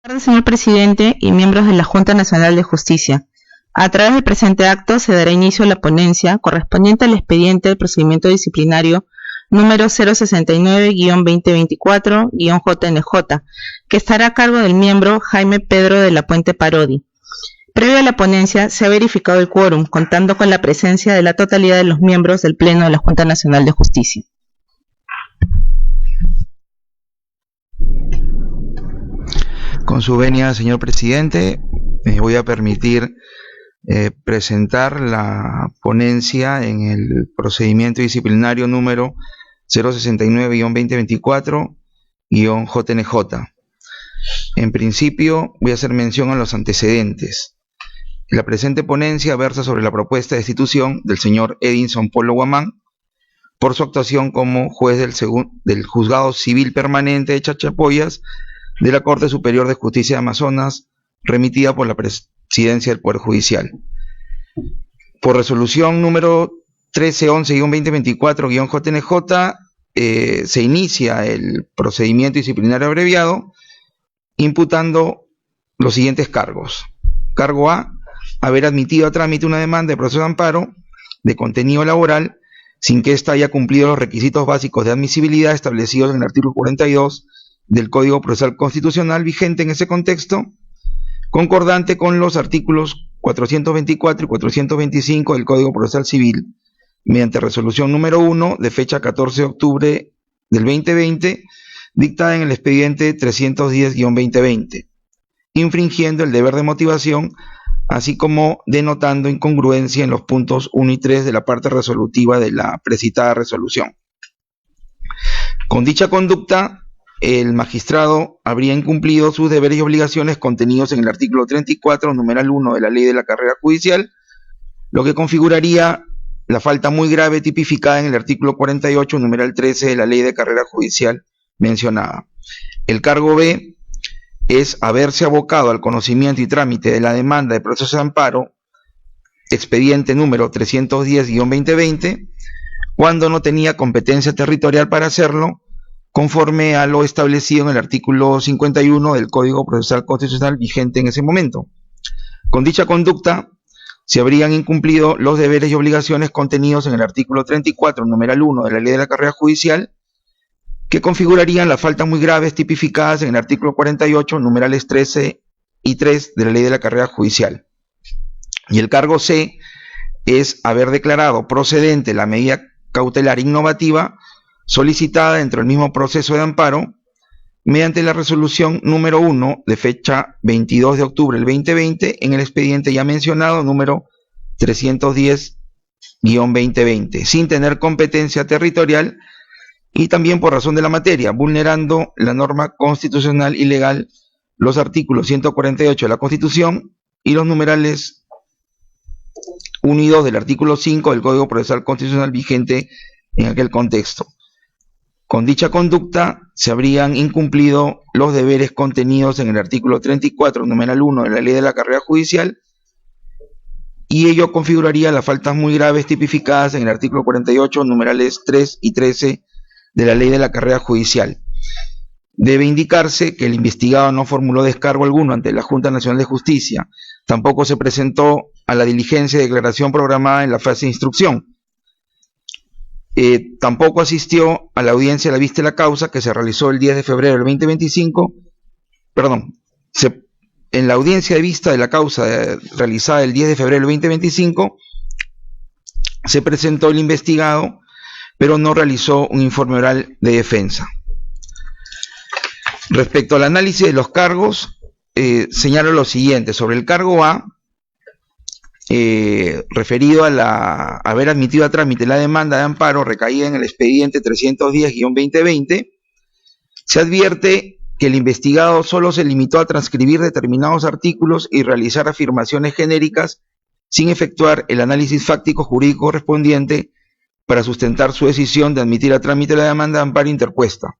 Buenas tardes, señor presidente y miembros de la Junta Nacional de Justicia. A través del presente acto se dará inicio a la ponencia correspondiente al expediente del procedimiento disciplinario número 069-2024-JNJ, que estará a cargo del miembro Jaime Pedro de la Puente Parodi. Previo a la ponencia se ha verificado el quórum, contando con la presencia de la totalidad de los miembros del Pleno de la Junta Nacional de Justicia. Con su venia, señor presidente, me voy a permitir presentar la ponencia en el procedimiento disciplinario número 069-2024-JNJ. En principio, voy a hacer mención a los antecedentes. La presente ponencia versa sobre la propuesta de destitución del señor Edinson Polo Guamán por su actuación como juez del Juzgado Civil Permanente de Chachapoyas de la Corte Superior de Justicia de Amazonas, remitida por la Presidencia del Poder Judicial. Por resolución número 1311-2024-JNJ, se inicia el procedimiento disciplinario abreviado, imputando los siguientes cargos. Cargo A, haber admitido a trámite una demanda de proceso de amparo de contenido laboral sin que ésta haya cumplido los requisitos básicos de admisibilidad establecidos en el artículo 42 del Código Procesal Constitucional vigente en ese contexto, concordante con los artículos 424 y 425 del Código Procesal Civil, mediante resolución número 1 de fecha 14 de octubre del 2020, dictada en el expediente 310-2020, infringiendo el deber de motivación, así como denotando incongruencia en los puntos 1 y 3 de la parte resolutiva de la precitada resolución. Con dicha conducta, el magistrado habría incumplido sus deberes y obligaciones contenidos en el artículo 34, numeral 1 de la Ley de la Carrera Judicial, lo que configuraría la falta muy grave tipificada en el artículo 48, numeral 13 de la Ley de Carrera Judicial mencionada. El cargo B es haberse abocado al conocimiento y trámite de la demanda de proceso de amparo, expediente número 310-2020, cuando no tenía competencia territorial para hacerlo, conforme a lo establecido en el artículo 51 del Código Procesal Constitucional vigente en ese momento. Con dicha conducta, se habrían incumplido los deberes y obligaciones contenidos en el artículo 34, numeral 1 de la Ley de la Carrera Judicial, que configurarían las faltas muy graves tipificadas en el artículo 48, numerales 13 y 3 de la Ley de la Carrera Judicial. Y el cargo C es haber declarado procedente la medida cautelar innovativa solicitada dentro del mismo proceso de amparo, mediante la resolución número 1 de fecha 22 de octubre del 2020 en el expediente ya mencionado número 310-2020, sin tener competencia territorial y también por razón de la materia, vulnerando la norma constitucional y legal, los artículos 148 de la Constitución y los numerales 1 y 2 del artículo 5 del Código Procesal Constitucional vigente en aquel contexto. Con dicha conducta se habrían incumplido los deberes contenidos en el artículo 34, numeral 1 de la Ley de la Carrera Judicial, y ello configuraría las faltas muy graves tipificadas en el artículo 48, numerales 3 y 13 de la Ley de la Carrera Judicial. Debe indicarse que el investigado no formuló descargo alguno ante la Junta Nacional de Justicia, tampoco se presentó a la diligencia de declaración programada en la fase de instrucción. Tampoco asistió a la audiencia a la vista de la causa que se realizó el 10 de febrero del 2025, en la audiencia de vista de la causa realizada el 10 de febrero del 2025, se presentó el investigado, pero no realizó un informe oral de defensa. Respecto al análisis de los cargos, señalo lo siguiente. Sobre el cargo A, referido a haber admitido a trámite la demanda de amparo recaída en el expediente 310-2020, se advierte que el investigado solo se limitó a transcribir determinados artículos y realizar afirmaciones genéricas sin efectuar el análisis fáctico jurídico correspondiente para sustentar su decisión de admitir a trámite la demanda de amparo interpuesta.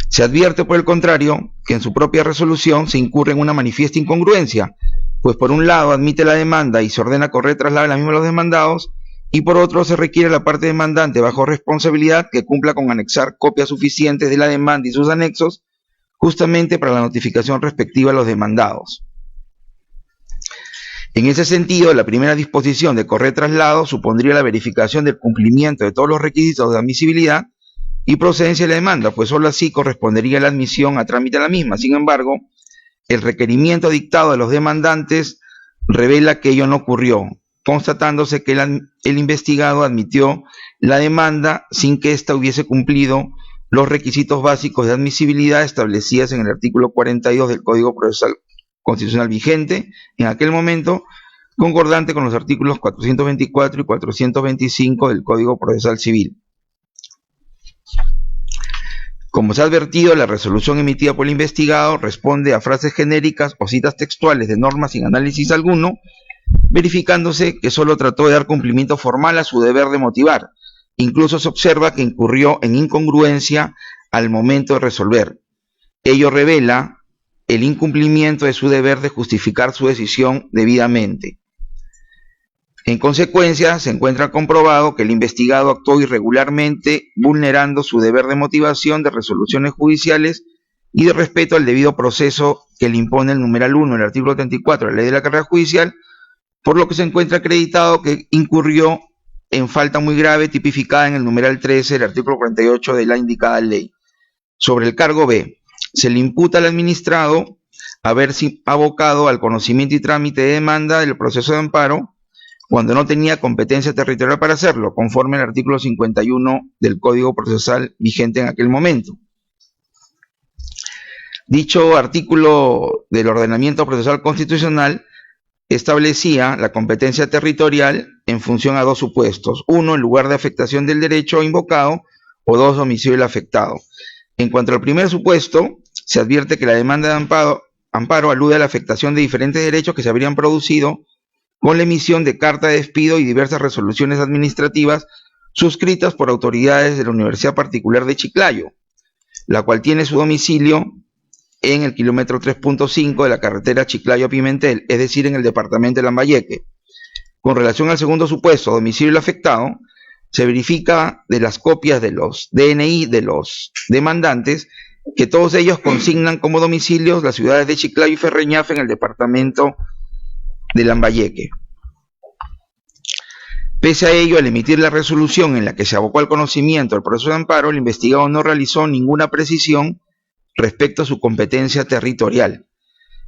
Se advierte, por el contrario, que en su propia resolución se incurre en una manifiesta incongruencia, pues por un lado admite la demanda y se ordena correr traslado de la misma a los demandados, y por otro se requiere a la parte demandante bajo responsabilidad que cumpla con anexar copias suficientes de la demanda y sus anexos, justamente para la notificación respectiva a los demandados. En ese sentido, la primera disposición de correr traslado supondría la verificación del cumplimiento de todos los requisitos de admisibilidad y procedencia de la demanda, pues sólo así correspondería la admisión a trámite de la misma. Sin embargo, el requerimiento dictado de los demandantes revela que ello no ocurrió, constatándose que el investigado admitió la demanda sin que ésta hubiese cumplido los requisitos básicos de admisibilidad establecidos en el artículo 42 del Código Procesal Constitucional vigente en aquel momento, concordante con los artículos 424 y 425 del Código Procesal Civil. Como se ha advertido, la resolución emitida por el investigado responde a frases genéricas o citas textuales de normas sin análisis alguno, verificándose que solo trató de dar cumplimiento formal a su deber de motivar. Incluso se observa que incurrió en incongruencia al momento de resolver. Ello revela el incumplimiento de su deber de justificar su decisión debidamente. En consecuencia, se encuentra comprobado que el investigado actuó irregularmente, vulnerando su deber de motivación de resoluciones judiciales y de respeto al debido proceso que le impone el numeral 1 del artículo 34 de la Ley de la Carrera Judicial, por lo que se encuentra acreditado que incurrió en falta muy grave tipificada en el numeral 13 del artículo 48 de la indicada ley. Sobre el cargo B, se le imputa al administrado haberse abocado al conocimiento y trámite de demanda del proceso de amparo cuando no tenía competencia territorial para hacerlo, conforme al artículo 51 del Código Procesal vigente en aquel momento. Dicho artículo del ordenamiento procesal constitucional establecía la competencia territorial en función a dos supuestos: uno, el lugar de afectación del derecho invocado, o dos, domicilio del afectado. En cuanto al primer supuesto, se advierte que la demanda de amparo alude a la afectación de diferentes derechos que se habrían producido con la emisión de carta de despido y diversas resoluciones administrativas suscritas por autoridades de la Universidad Particular de Chiclayo, la cual tiene su domicilio en el kilómetro 3.5 de la carretera Chiclayo-Pimentel, es decir, en el departamento de Lambayeque. Con relación al segundo supuesto, domicilio del afectado, se verifica de las copias de los DNI de los demandantes que todos ellos consignan como domicilios las ciudades de Chiclayo y Ferreñafe en el departamento de Lambayeque. Pese a ello, al emitir la resolución en la que se abocó al conocimiento del proceso de amparo, el investigado no realizó ninguna precisión respecto a su competencia territorial.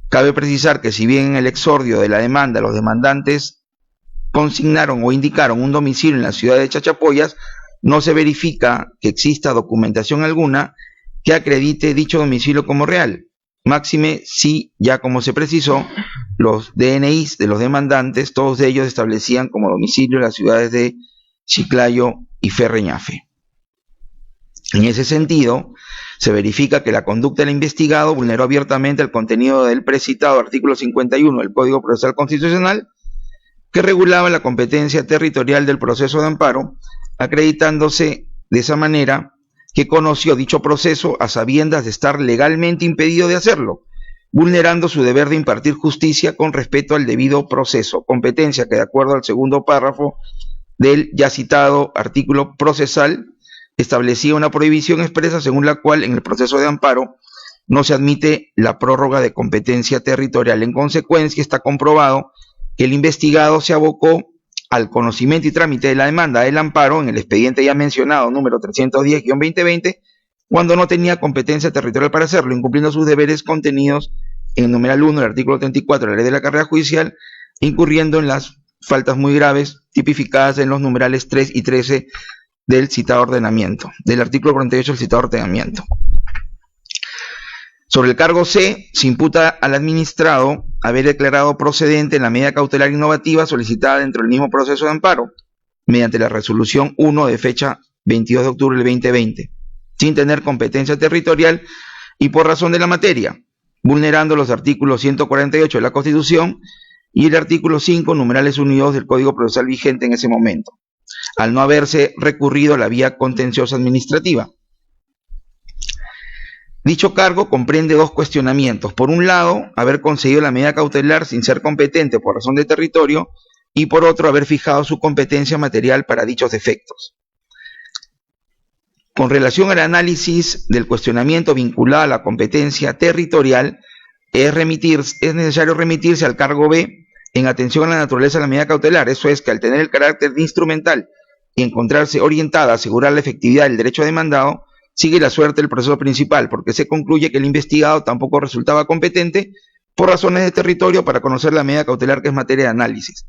Cabe precisar que si bien en el exordio de la demanda los demandantes consignaron o indicaron un domicilio en la ciudad de Chachapoyas, no se verifica que exista documentación alguna que acredite dicho domicilio como real. Máxime si, ya como se precisó, los DNIs de los demandantes, todos ellos establecían como domicilio las ciudades de Chiclayo y Ferreñafe. En ese sentido, se verifica que la conducta del investigado vulneró abiertamente el contenido del precitado artículo 51 del Código Procesal Constitucional, que regulaba la competencia territorial del proceso de amparo, acreditándose de esa manera que conoció dicho proceso a sabiendas de estar legalmente impedido de hacerlo, vulnerando su deber de impartir justicia con respeto al debido proceso, competencia que, de acuerdo al segundo párrafo del ya citado artículo procesal, establecía una prohibición expresa según la cual en el proceso de amparo no se admite la prórroga de competencia territorial. En consecuencia, está comprobado que el investigado se abocó al conocimiento y trámite de la demanda del amparo en el expediente ya mencionado, número 310-2020, cuando no tenía competencia territorial para hacerlo, incumpliendo sus deberes contenidos en el numeral 1 del artículo 34 de la Ley de la Carrera Judicial, incurriendo en las faltas muy graves tipificadas en los numerales 3 y 13 del citado ordenamiento, del artículo 48 del citado ordenamiento. Sobre el cargo C, se imputa al administrado haber declarado procedente en la medida cautelar innovativa solicitada dentro del mismo proceso de amparo, mediante la resolución 1 de fecha 22 de octubre del 2020, sin tener competencia territorial y por razón de la materia, vulnerando los artículos 148 de la Constitución y el artículo 5, numerales 1 y 2 del Código Procesal vigente en ese momento, al no haberse recurrido a la vía contenciosa administrativa. Dicho cargo comprende dos cuestionamientos: por un lado, haber concedido la medida cautelar sin ser competente por razón de territorio, y por otro, haber fijado su competencia material para dichos efectos. Con relación al análisis del cuestionamiento vinculado a la competencia territorial, es necesario remitirse al cargo B en atención a la naturaleza de la medida cautelar. Eso es que al tener el carácter de instrumental y encontrarse orientada a asegurar la efectividad del derecho demandado, sigue la suerte del proceso principal, porque se concluye que el investigado tampoco resultaba competente por razones de territorio para conocer la medida cautelar que es materia de análisis.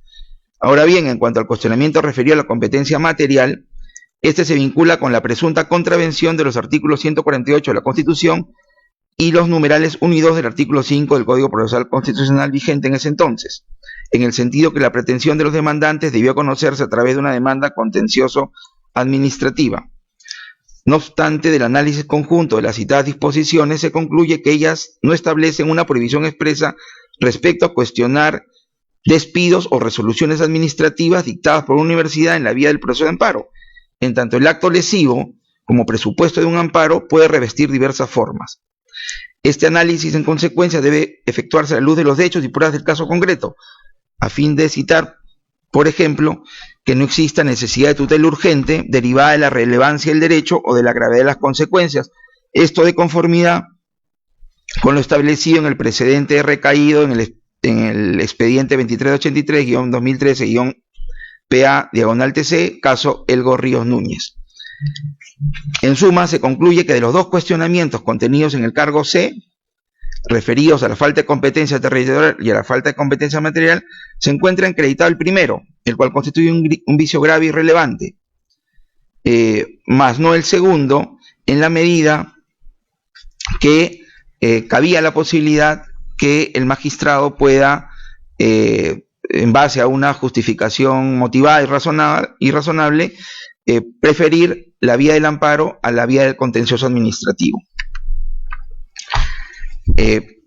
Ahora bien, en cuanto al cuestionamiento referido a la competencia material, este se vincula con la presunta contravención de los artículos 148 de la Constitución y los numerales 1 y 2 del artículo 5 del Código Procesal Constitucional vigente en ese entonces, en el sentido que la pretensión de los demandantes debió conocerse a través de una demanda contencioso-administrativa. No obstante, del análisis conjunto de las citadas disposiciones se concluye que ellas no establecen una prohibición expresa respecto a cuestionar despidos o resoluciones administrativas dictadas por una universidad en la vía del proceso de amparo, en tanto el acto lesivo, como presupuesto de un amparo, puede revestir diversas formas. Este análisis, en consecuencia, debe efectuarse a la luz de los hechos y pruebas del caso concreto, a fin de citar, por ejemplo, que no exista necesidad de tutela urgente derivada de la relevancia del derecho o de la gravedad de las consecuencias. Esto de conformidad con lo establecido en el precedente recaído en el expediente 2383-2013-PA/TC, caso Elgo Ríos Núñez. En suma, se concluye que de los dos cuestionamientos contenidos en el cargo C, referidos a la falta de competencia territorial y a la falta de competencia material, se encuentra acreditado el primero, el cual constituye un vicio grave y relevante, más no el segundo, en la medida que cabía la posibilidad que el magistrado pueda, en base a una justificación motivada y razonable, preferir la vía del amparo a la vía del contencioso administrativo.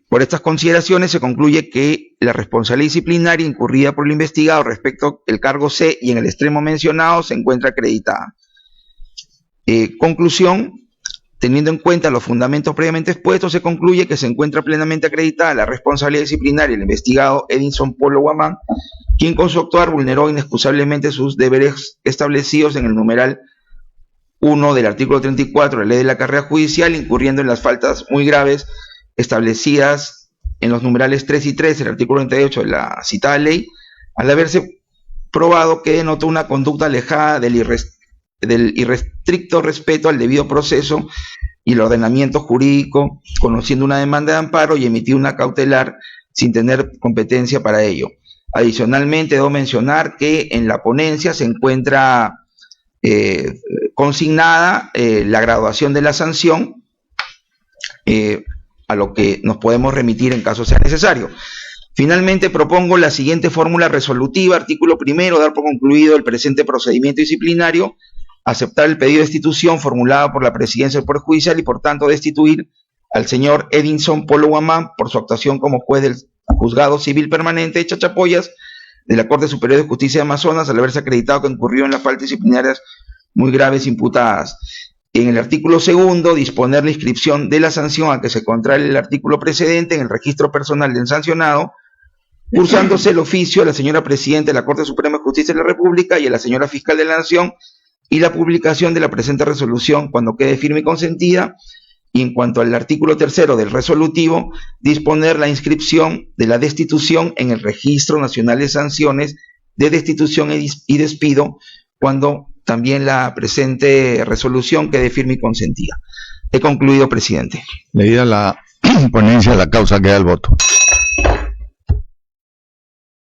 Por estas consideraciones se concluye que la responsabilidad disciplinaria incurrida por el investigado respecto al cargo C y en el extremo mencionado se encuentra acreditada. Conclusión: teniendo en cuenta los fundamentos previamente expuestos, se concluye que se encuentra plenamente acreditada la responsabilidad disciplinaria del investigado Edinson Polo Guamán, quien con su actuar vulneró inexcusablemente sus deberes establecidos en el numeral 1 del artículo 34 de la Ley de la Carrera Judicial, incurriendo en las faltas muy graves establecidas en los numerales 3 y 3 del artículo 98 de la citada ley, al haberse probado que denotó una conducta alejada del irrestricto respeto al debido proceso y el ordenamiento jurídico, conociendo una demanda de amparo y emitir una cautelar sin tener competencia para ello. Adicionalmente, debo mencionar que en la ponencia se encuentra consignada la graduación de la sanción, a lo que nos podemos remitir en caso sea necesario. Finalmente, propongo la siguiente fórmula resolutiva. Artículo primero: dar por concluido el presente procedimiento disciplinario, aceptar el pedido de destitución formulado por la Presidencia del Poder Judicial y, por tanto, destituir al señor Edinson Polo Guamán por su actuación como juez del Juzgado Civil Permanente de Chachapoyas de la Corte Superior de Justicia de Amazonas, al haberse acreditado que incurrió en las faltas disciplinarias muy graves imputadas. En el artículo segundo, disponer la inscripción de la sanción a que se contrae el artículo precedente en el registro personal del sancionado, cursándose el oficio a la señora Presidenta de la Corte Suprema de Justicia de la República y a la señora Fiscal de la Nación, y la publicación de la presente resolución cuando quede firme y consentida. Y en cuanto al artículo tercero del resolutivo, disponer la inscripción de la destitución en el Registro Nacional de Sanciones de Destitución y Despido, cuando también la presente resolución quede firme y consentida. He concluido, presidente. Leída la ponencia, la causa queda el voto.